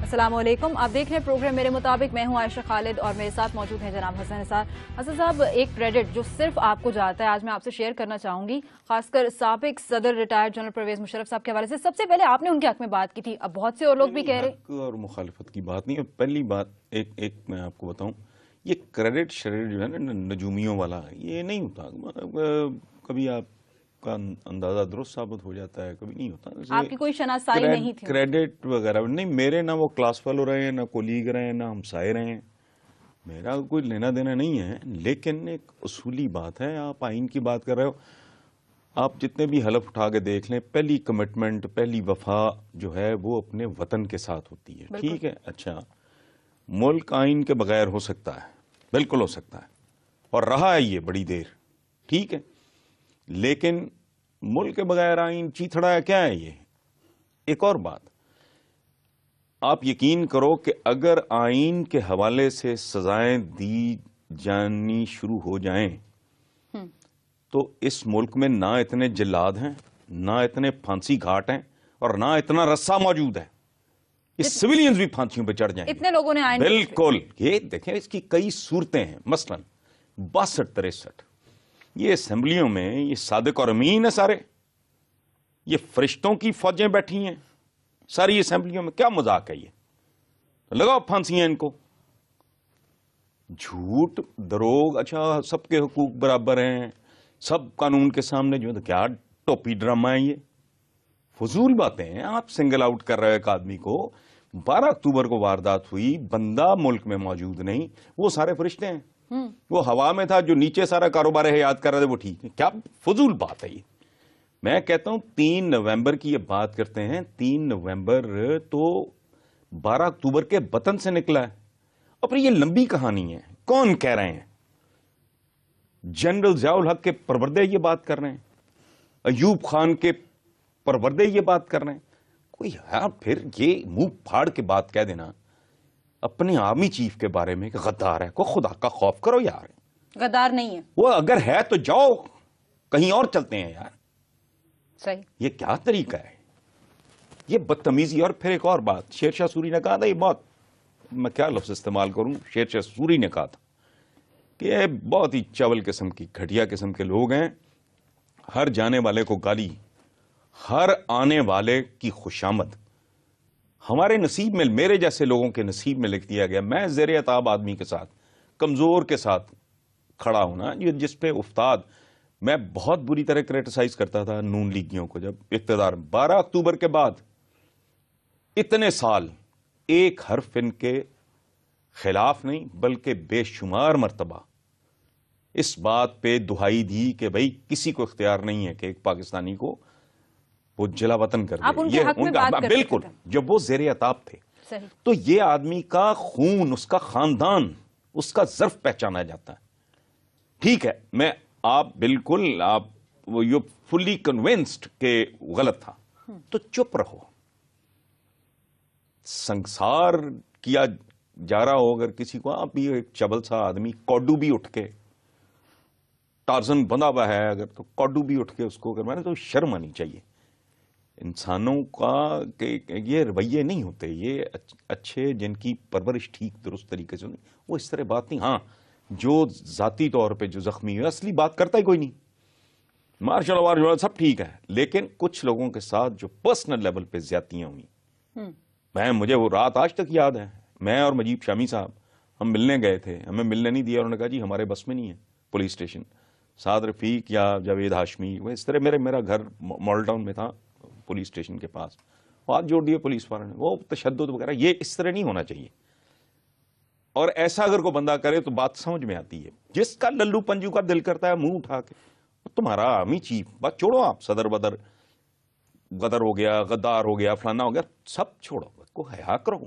السلام علیکم، آپ دیکھ رہے ہیں پروگرام میرے مطابق. میں ہوں عائشہ خالد اور میرے ساتھ موجود ہیں جناب حسن نثار. حسن صاحب، ایک کریڈٹ جو صرف آپ کو جاتا ہے آج میں آپ سے شیئر کرنا چاہوں گی، خاص کر سابق صدر ریٹائرڈ جنرل پرویز مشرف صاحب کے حوالے سے. سب سے پہلے آپ نے ان کے حق میں بات کی تھی، اب بہت سے اور لوگ بھی کہہ رہے حق اور مخالفت کی بات نہیں ہے. پہلی بات ایک میں آپ کو بتاؤں، یہ کریڈٹ شریڈٹ جو ہے نا نجومیوں والا، یہ نہیں ہوتا. کبھی آپ کا اندازہ درست ثابت ہو جاتا ہے، کبھی نہیں ہوتا. آپ کی کوئی شناسائی نہیں تھی؟ کریڈٹ وغیرہ نہیں، میرے نہ وہ کلاس فیلو رہے ہیں، نہ کولیگ رہے ہیں، نہ ہمسائے رہے ہیں. میرا کوئی لینا دینا نہیں ہے. لیکن ایک اصولی بات ہے، آپ آئین کی بات کر رہے ہو، آپ جتنے بھی حلف اٹھا کے دیکھ لیں، پہلی کمٹمنٹ، پہلی وفا جو ہے وہ اپنے وطن کے ساتھ ہوتی ہے. ٹھیک ہے، اچھا ملک آئین کے بغیر ہو سکتا ہے، بالکل ہو سکتا ہے، اور رہا ہے یہ بڑی دیر. ٹھیک ہے، لیکن ملک کے بغیر آئین چیتھڑا ہے، کیا ہے یہ؟ ایک اور بات، آپ یقین کرو کہ اگر آئین کے حوالے سے سزائیں دی جانی شروع ہو جائیں تو اس ملک میں نہ اتنے جلاد ہیں، نہ اتنے پھانسی گھاٹ ہیں، اور نہ اتنا رسہ موجود ہے. یہ سویلینز بھی پھانسیوں پہ چڑھ جائیں گے. اتنے لوگوں نے آئین بالکل. یہ دیکھیں، اس کی کئی صورتیں ہیں. مثلا 62-63 یہ اسمبلیوں میں یہ صادق اور امین ہے سارے، یہ فرشتوں کی فوجیں بیٹھی ہیں ساری اسمبلیوں میں. کیا مذاق ہے یہ؟ لگاؤ پھانسیاں ان کو. جھوٹ، دروغ. اچھا سب کے حقوق برابر ہیں، سب قانون کے سامنے جو ہے. کیا ٹوپی ڈرامہ ہے یہ؟ فضول باتیں ہیں. آپ سنگل آؤٹ کر رہے ایک آدمی کو. 12 اکتوبر کو واردات ہوئی، بندہ ملک میں موجود نہیں، وہ سارے فرشتے ہیں. وہ ہوا میں تھا، جو نیچے سارا کاروبار ہے یاد کر رہے تھے وہ ٹھیک ہے. کیا فضول بات ہے یہ؟ میں کہتا ہوں 3 نومبر کی یہ بات کرتے ہیں. 3 نومبر تو 12 اکتوبر کے وطن سے نکلا ہے. اور پھر یہ لمبی کہانی ہے. کون کہہ رہے ہیں؟ جنرل ضیاء الحق کے پروردے یہ بات کر رہے ہیں، ایوب خان کے پروردے یہ بات کر رہے ہیں. کوئی یار پھر یہ منہ پھاڑ کے بات کہہ دینا اپنے آرمی چیف کے بارے میں کہ غدار ہے. کو خدا کا خوف کرو یار. غدار نہیں ہے وہ اگر ہے تو جاؤ کہیں اور چلتے ہیں یار. صحیح. یہ کیا طریقہ ہے؟ یہ بدتمیزی. اور پھر ایک اور بات، شیر شاہ سوری نے کہا تھا، یہ بہت، میں کیا لفظ استعمال کروں، شیر شاہ سوری نے کہا تھا کہ یہ بہت ہی چاول قسم کی، گھٹیا قسم کے لوگ ہیں. ہر جانے والے کو گالی، ہر آنے والے کی خوشامد. ہمارے نصیب میں، میرے جیسے لوگوں کے نصیب میں لکھ دیا گیا. میں زیر عتاب آدمی کے ساتھ، کمزور کے ساتھ کھڑا ہونا، جس پہ افتاد میں بہت بری طرح کریٹیسائز کرتا تھا نون لیگیوں کو جب اقتدار. 12 اکتوبر کے بعد اتنے سال ایک حرف ان کے خلاف نہیں، بلکہ بے شمار مرتبہ اس بات پہ دہائی دی کہ بھئی کسی کو اختیار نہیں ہے کہ ایک پاکستانی کو وہ جلا وطن کر دے. آپ ان کے حق میں بات کرتے تھے. بالکل. جب وہ زیر عتاب تھے تو یہ آدمی کا خون، اس کا خاندان، اس کا ظرف پہچانا جاتا ہے. ٹھیک ہے، میں آپ بالکل، آپ یو فلی کنونسڈ کہ غلط تھا تو چپ رہو. سنسار کیا جا رہا ہو اگر کسی کو، آپ بھی ایک چبل سا آدمی، کوڈو بھی اٹھ کے، ٹارزن بندھا ہوا ہے اگر تو کوڈو بھی اٹھ کے اس کو کروانا، تو شرم آنی چاہیے انسانوں کا کہ یہ رویے نہیں ہوتے. یہ اچھے جن کی پرورش ٹھیک درست طریقے سے نہیں، وہ اس طرح بات نہیں. ہاں جو ذاتی طور پہ جو زخمی ہوئے، اصلی بات کرتا ہی کوئی نہیں. مارشل آرٹ سب ٹھیک ہے، لیکن کچھ لوگوں کے ساتھ جو پرسنل لیول پہ زیادتیاں ہوئی، مجھے وہ رات آج تک یاد ہے. میں اور مجیب شامی صاحب ہم ملنے گئے تھے، ہمیں ملنے نہیں دیا. انہوں نے کہا جی ہمارے بس میں نہیں ہے. پولیس اسٹیشن سعد رفیق یا جاوید ہاشمی، وہ اس طرح. میرا گھر مال ٹاؤن میں تھا، پولیس اسٹیشن کے پاس. ہاتھ جوڑ دیے پولیس والوں نے. وہ تشدد وغیرہ یہ اس طرح نہیں ہونا چاہیے. اور ایسا اگر کوئی بندہ کرے تو بات سمجھ میں آتی ہے. جس کا للو پنجو کا دل کرتا ہے منہ اٹھا کے، تمہارا آرمی چیف، بات چھوڑو. آپ صدر بدر غدر ہو گیا، غدار ہو گیا، فلانا ہو گیا، سب چھوڑو. کو حیا کرو.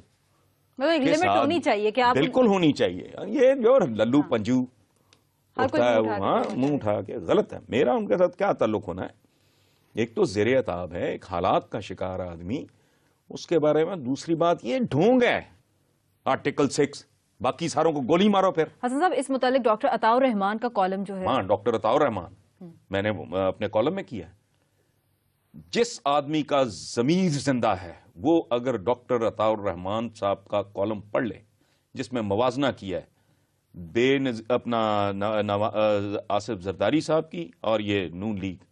ایک لمٹ ہونی چاہیے کہ آپ بالکل ہونی چاہیے. یہ جو للو پنجو اٹھتا ہے وہ منہ اٹھا کے، غلط ہے. میرا ان کے ساتھ کیا تعلق ہونا ہے؟ ایک تو زیر عتاب ہے، ایک حالات کا شکار آدمی، اس کے بارے میں. دوسری بات یہ ڈھونگ ہے آرٹیکل 6، باقی ساروں کو گولی مارو. پھر حسن صاحب اس متعلق ڈاکٹر عطاء الرحمان کا کالم جو ہے، ہاں ڈاکٹر عطاء الرحمان میں نے اپنے کالم میں کیا ہے. جس آدمی کا ضمیر زندہ ہے وہ اگر ڈاکٹر عطاء الرحمان صاحب کا کالم پڑھ لے جس میں موازنہ کیا ہے اپنا آصف زرداری صاحب کی اور یہ نون لیگ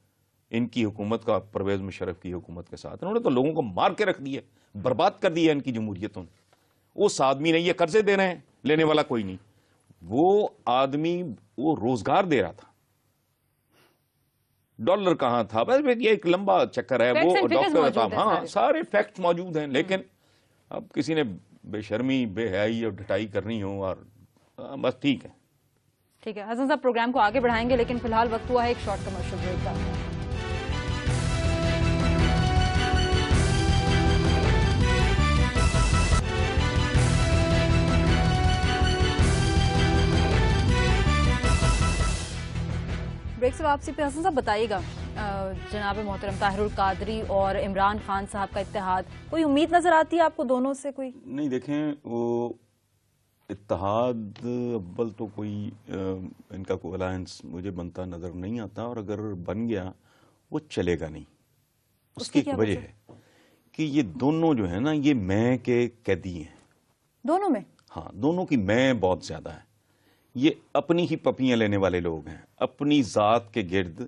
ان کی حکومت کا پرویز مشرف کی حکومت کے ساتھ، انہوں نے تو لوگوں کو مار کے رکھ دیا، برباد کر دیا ان کی جمہوریتوں نے۔ اس آدمی نے یہ قرضے دے رہے ہیں، لینے والا کوئی نہیں، وہ آدمی وہ روزگار دے رہا تھا، ڈالر کہاں تھا، بس یہ ایک لمبا چکر ہے۔ وہ ڈاکٹر عطا، ہاں سارے فیکٹ موجود ہیں، لیکن اب کسی نے بے شرمی بے حیائی اور ڈٹائی کرنی ہو اور بس ٹھیک ہے۔ ٹھیک ہے حسن صاحب، پروگرام کو آگے بڑھائیں گے لیکن فی الحال وقت ہوا ہے ایک شارٹ کمرشل بریک کا۔ بریک سے واپسی پہ حسن صاحب بتائیے گا، جناب محترم طاہر القادری اور عمران خان صاحب کا اتحاد، کوئی امید نظر آتی ہے آپ کو دونوں سے؟ کوئی نہیں، دیکھیں وہ اتحاد اول تو کوئی ان کا کوئی الائنس مجھے بنتا نظر نہیں آتا، اور اگر بن گیا وہ چلے گا نہیں۔ اس کی ایک وجہ ہے کہ یہ دونوں جو ہے نا یہ میں کے قیدی ہیں دونوں میں، ہاں دونوں کی میں بہت زیادہ ہے۔ یہ اپنی ہی پپیاں لینے والے لوگ ہیں، اپنی ذات کے گرد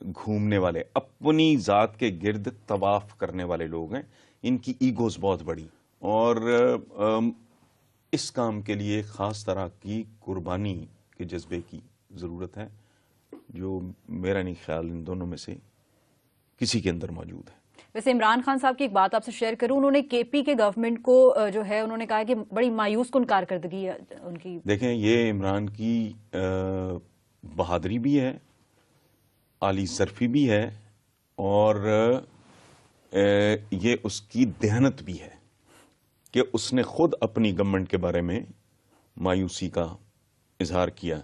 گھومنے والے، اپنی ذات کے گرد طواف کرنے والے لوگ ہیں۔ ان کی ایگوز بہت بڑی، اور اس کام کے لیے خاص طرح کی قربانی کے جذبے کی ضرورت ہے، جو میرا نہیں خیال ان دونوں میں سے کسی کے اندر موجود ہے۔ ویسے عمران خان صاحب کی ایک بات آپ سے شیئر کروں، انہوں نے کے پی کے گورنمنٹ کو جو ہے انہوں نے کہا کہ بڑی مایوس کن کارکردگی ہے ان کی۔ دیکھیں یہ عمران کی بہادری بھی ہے، عالی ظرفی بھی ہے، اور یہ اس کی دہنت بھی ہے کہ اس نے خود اپنی گورنمنٹ کے بارے میں مایوسی کا اظہار کیا۔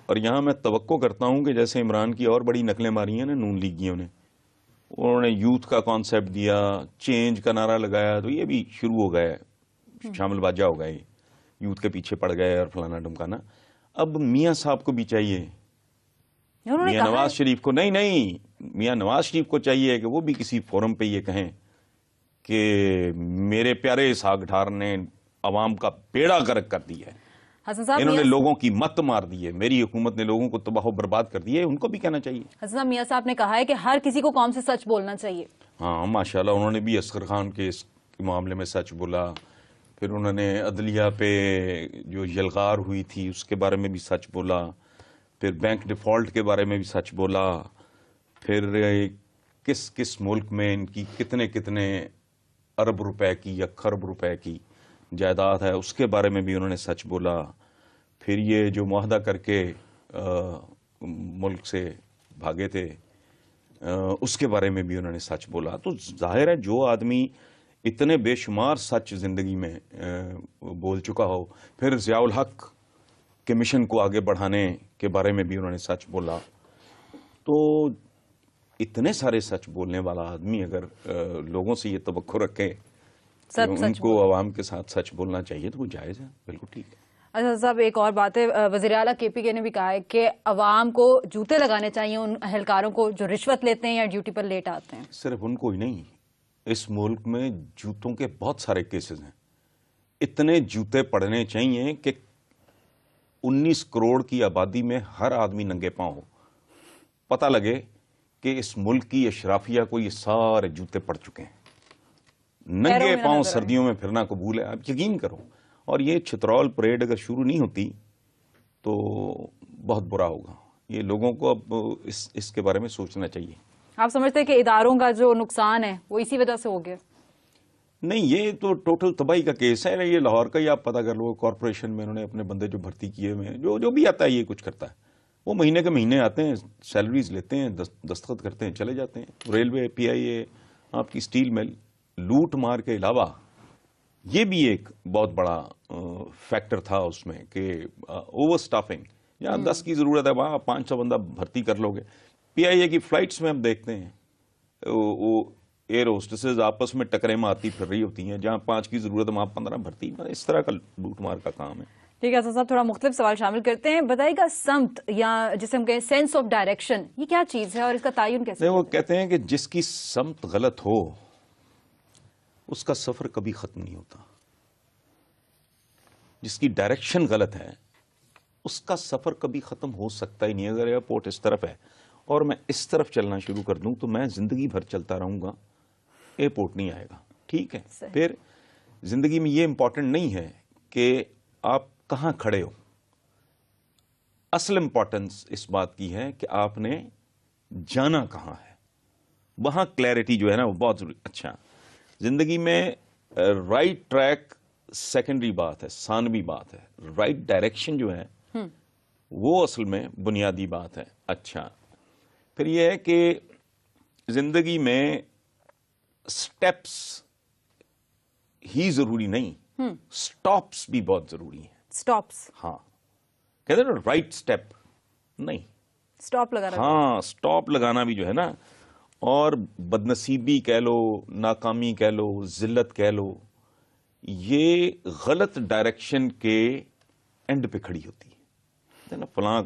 اور یہاں میں توقع کرتا ہوں کہ جیسے عمران کی اور بڑی نقلیں ماری ہیں نا نون لیگیوں نے، انہوں نے یوتھ کا کانسیپٹ دیا، چینج کا نعرہ لگایا، تو یہ بھی شروع ہو گئے، شامل باجا ہو گئے، یوتھ کے پیچھے پڑ گئے اور فلانا ڈمکانا۔ اب میاں صاحب کو بھی چاہیے، میاں نواز شریف کو، نہیں میاں نواز شریف کو چاہیے کہ وہ بھی کسی فورم پہ یہ کہیں کہ میرے پیارے اسحاق ڈھار نے عوام کا بیڑا غرق کر دیا ہے، انہوں نے لوگوں کی مت مار دی ہے، میری حکومت نے لوگوں کو تباہ و برباد کر دیا ہے، ان کو بھی کہنا چاہیے۔ حسن صاحب میاں صاحب نے کہا ہے کہ ہر کسی کو قوم سے سچ بولنا چاہیے۔ ہاں ماشاءاللہ، انہوں نے بھی اصغر خان کے اس معاملے میں سچ بولا، پھر انہوں نے عدلیہ پہ جو یلغار ہوئی تھی اس کے بارے میں بھی سچ بولا، پھر بینک ڈیفالٹ کے بارے میں بھی سچ بولا، پھر کس ملک میں ان کی کتنے ارب روپے کی یا خرب روپے کی جائیداد ہے اس کے بارے میں بھی انہوں نے سچ بولا، پھر یہ جو معاہدہ کر کے ملک سے بھاگے تھے اس کے بارے میں بھی انہوں نے سچ بولا۔ تو ظاہر ہے جو آدمی اتنے بے شمار سچ زندگی میں بول چکا ہو، پھر ضیاء الحق کے مشن کو آگے بڑھانے کے بارے میں بھی انہوں نے سچ بولا، تو اتنے سارے سچ بولنے والا آدمی اگر لوگوں سے یہ توقع رکھے کہ ان کو عوام کے ساتھ سچ بولنا چاہیے تو وہ جائز ہے، بالکل ٹھیک ہے۔ اچھا صاحب ایک اور بات ہے، وزیر اعلیٰ کے پی کے نے بھی کہا ہے کہ عوام کو جوتے لگانے چاہیے ان اہلکاروں کو جو رشوت لیتے ہیں یا ڈیوٹی پر لیٹ آتے ہیں۔ صرف ان کو ہی نہیں، اس ملک میں جوتوں کے بہت سارے کیسز ہیں، اتنے جوتے پڑنے چاہیے کہ 19 کروڑ کی آبادی میں ہر آدمی ننگے پاؤں ہو، پتہ لگے کہ اس ملک کی اشرافیہ کو یہ سارے جوتے پڑ چکے ہیں، ننگے پاؤں سردیوں میں پھرنا قبول ہے، آپ یقین کرو۔ اور یہ چھترول پریڈ اگر شروع نہیں ہوتی تو بہت برا ہوگا، یہ لوگوں کو اب اس کے بارے میں سوچنا چاہیے۔ آپ سمجھتے ہیں کہ اداروں کا جو نقصان ہے وہ اسی وجہ سے ہو گیا؟ نہیں، یہ تو ٹوٹل تباہی کا کیس ہے، یہ لاہور کا ہی آپ پتہ کر لو، کارپوریشن میں انہوں نے اپنے بندے جو بھرتی کیے ہوئے، جو بھی آتا ہے یہ کچھ کرتا ہے، وہ مہینے کے مہینے آتے ہیں، سیلریز لیتے ہیں، دستخط کرتے ہیں، چلے جاتے ہیں۔ ریلوے، پی آئی اے، آپ کی سٹیل مل، لوٹ مار کے علاوہ یہ بھی ایک بہت بڑا فیکٹر تھا اس میں کہ اوور سٹافنگ، جہاں 10 کی ضرورت ہے وہاں 500 بندہ بھرتی کر لو گے۔ پی آئی اے کی فلائٹس میں ہم دیکھتے ہیں وہ ایئر ہوسٹسز آپس میں ٹکریں مارتی پھر رہی ہوتی ہیں، جہاں 5 کی ضرورت ہے وہاں 15 بھرتی، اس طرح کا لوٹ مار کا کام ہے۔ ٹھیک ہے حسن صاحب، تھوڑا مختلف سوال شامل کرتے ہیں. بتائیے گا سمت یا جسے ہم کہیں سینس آف ڈائریکشن، یہ کیا چیز ہے اور اس کا تعین کیسے؟ وہ کہتے ہیں کہ جس کی سمت غلط ہو اس کا سفر کبھی ختم نہیں ہوتا. جس کی ڈائریکشن غلط ہے اس کا سفر کبھی ختم ہو سکتا ہی نہیں. اگر ایئرپورٹ اس طرف ہے اور میں اس طرف چلنا شروع کر دوں تو میں زندگی بھر چلتا رہوں گا، ایئرپورٹ نہیں آئے گا. ٹھیک ہے، پھر زندگی میں یہ امپورٹنٹ نہیں ہے کہ آپ کہاں کھڑے ہو. اصل امپورٹنس اس بات کی ہے کہ آپ نے جانا کہاں ہے، وہاں کلیئرٹی جو ہے نا وہ بہت ضروری. اچھا، زندگی میں رائٹ ٹریک سیکنڈری بات ہے، ثانوی بات ہے. رائٹ ڈائریکشن جو ہے وہ اصل میں بنیادی بات ہے. اچھا، پھر یہ ہے کہ زندگی میں سٹیپس ہی ضروری نہیں، سٹاپس بھی بہت ضروری ہیں. سٹاپس؟ ہاں، کہتے ہیں نا رائٹ سٹیپ نہیں، سٹاپ لگانا. ہاں، سٹاپ لگانا بھی جو ہے نا. اور بدنصیبی کہہ لو، ناکامی کہہ لو، ذلت کہہ لو، یہ غلط ڈائریکشن کے اینڈ پہ کھڑی ہوتی ہے نا. فلاں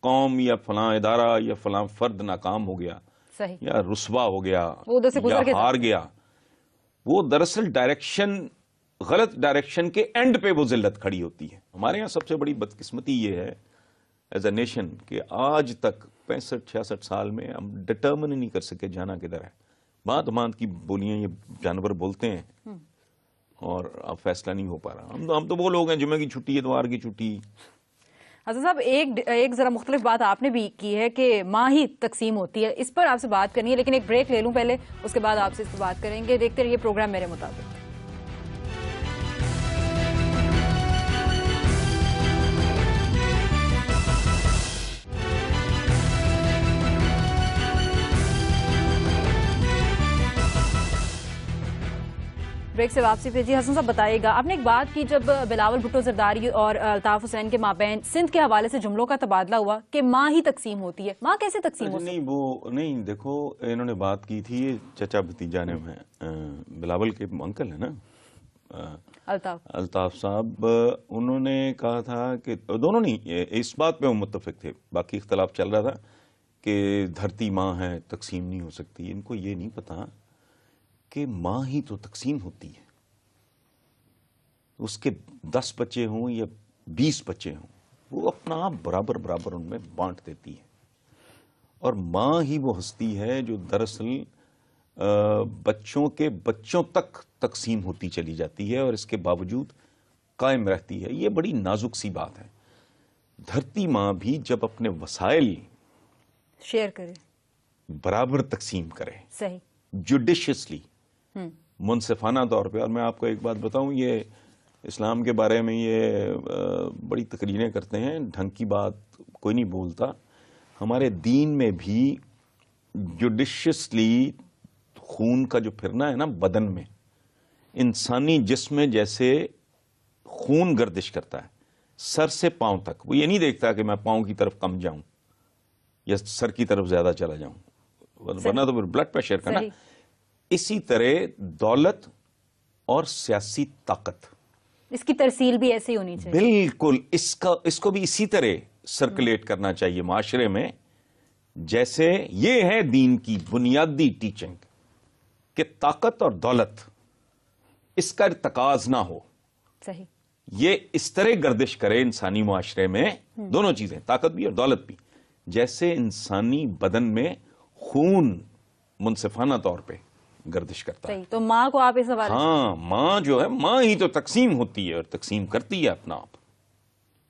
قوم یا فلاں ادارہ یا فلاں فرد ناکام ہو گیا، صحیح، یا رسوا ہو گیا، وہ ادھر سے گزر کے یا ہار گیا، وہ دراصل ڈائریکشن، غلط ڈائریکشن کے اینڈ پہ وہ ذلت کھڑی ہوتی ہے. ہمارے ہاں سب سے بڑی بدقسمتی یہ ہے ایز اے نیشن کہ آج تک 65-66 سال میں ہم ڈٹرمن نہیں کر سکے جانا کدھر ہے. بات بات کی بولیاں یہ جانور بولتے ہیں اور اب فیصلہ نہیں ہو پا رہا. ہم تو وہ لوگ ہیں جمعہ کی چھٹی، اتوار کی چھٹی. حسن صاحب، ایک ذرا مختلف بات آپ نے بھی کی ہے کہ ماں ہی تقسیم ہوتی ہے، اس پر آپ سے بات کرنی ہے، لیکن ایک بریک لے لوں پہلے، اس کے بعد آپ سے اس پر بات کریں گے. دیکھتے رہیے پروگرام میرے مطابق. بریک سے واپسی پہ. جی حسن صاحب بتائیے گا، آپ نے ایک بات کی جب بلاول بھٹو زرداری اور الطاف حسین کے مابین سندھ کے حوالے سے جملوں کا تبادلہ ہوا کہ ماں ہی تقسیم ہوتی ہے. ماں کیسے تقسیم ہوتی ہے؟ نہیں، وہ نہیں، دیکھو انہوں نے بات کی تھی، یہ چچا بھتیجا نے بلاول کے انکل ہے نا الطاف صاحب، انہوں نے کہا تھا کہ دونوں نہیں، اس بات پہ وہ متفق تھے، باقی اختلاف چل رہا تھا کہ دھرتی ماں ہے، تقسیم نہیں ہو سکتی. ان کو یہ نہیں پتا کہ ماں ہی تو تقسیم ہوتی ہے. اس کے 10 بچے ہوں یا 20 بچے ہوں، وہ اپنا آپ برابر برابر ان میں بانٹ دیتی ہے. اور ماں ہی وہ ہستی ہے جو دراصل بچوں کے بچوں تک تقسیم ہوتی چلی جاتی ہے اور اس کے باوجود قائم رہتی ہے. یہ بڑی نازک سی بات ہے. دھرتی ماں بھی جب اپنے وسائل شیئر کرے، برابر تقسیم کرے، صحیح، جوڈیشیسلی، منصفانہ طور پہ. اور میں آپ کو ایک بات بتاؤں، یہ اسلام کے بارے میں یہ بڑی تقریریں کرتے ہیں، ڈھنگ کی بات کوئی نہیں بولتا. ہمارے دین میں بھی جوڈیشیسلی خون کا جو پھرنا ہے نا بدن میں، انسانی جسم میں جیسے خون گردش کرتا ہے سر سے پاؤں تک، وہ یہ نہیں دیکھتا کہ میں پاؤں کی طرف کم جاؤں یا سر کی طرف زیادہ چلا جاؤں، ورنہ تو پھر بلڈ پریشر کا نا. اسی طرح دولت اور سیاسی طاقت، اس کی ترسیل بھی ایسی ہونی چاہیے. بالکل اس کو بھی اسی طرح سرکولیٹ کرنا چاہیے معاشرے میں جیسے یہ ہے دین کی بنیادی ٹیچنگ کہ طاقت اور دولت اس کا ارتکاز نہ ہو. صحیح، یہ اس طرح گردش کرے انسانی معاشرے میں، دونوں چیزیں، طاقت بھی اور دولت بھی، جیسے انسانی بدن میں خون منصفانہ طور پہ گردش کرتا ہے. صحیح. تو ماں کو آپ اس حوالے، ہاں، ماں جو ہے، ماں ہی تو تقسیم ہوتی ہے اور تقسیم کرتی ہے اپنا آپ.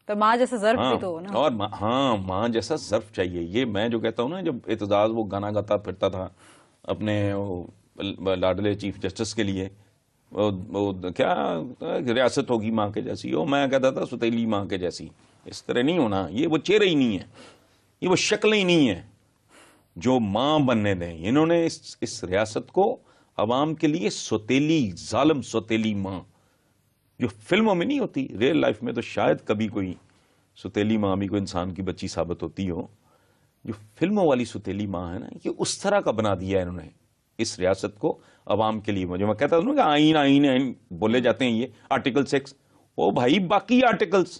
تو ماں جیسا ظرف بھی تو ہو نا. اور ہاں، ماں جیسا ظرف چاہیے. یہ میں جو کہتا ہوں نا، جب اعتزاز وہ گانا گاتا پھرتا تھا اپنے لاڈلے چیف جسٹس کے لیے، کیا ریاست ہوگی ماں کے جیسی، میں کہتا تھا ستیلی ماں کے جیسی. اس طرح نہیں ہونا. یہ وہ چہرے ہی نہیں ہے، یہ وہ شکلیں ہی نہیں ہیں جو ماں بننے دیں. انہوں نے اس ریاست کو عوام کے لیے سوتیلی، ظالم سوتیلی ماں، جو فلموں میں نہیں ہوتی، ریئل لائف میں تو شاید کبھی کوئی سوتیلی ماں بھی کوئی انسان کی بچی ثابت ہوتی ہو، جو فلموں والی سوتیلی ماں ہے نا، یہ اس طرح کا بنا دیا ہے انہوں نے اس ریاست کو عوام کے لیے. جو میں کہتا ہوں کہ آئین آئین آئین بولے جاتے ہیں، یہ آرٹیکل 6، او بھائی باقی آرٹیکلز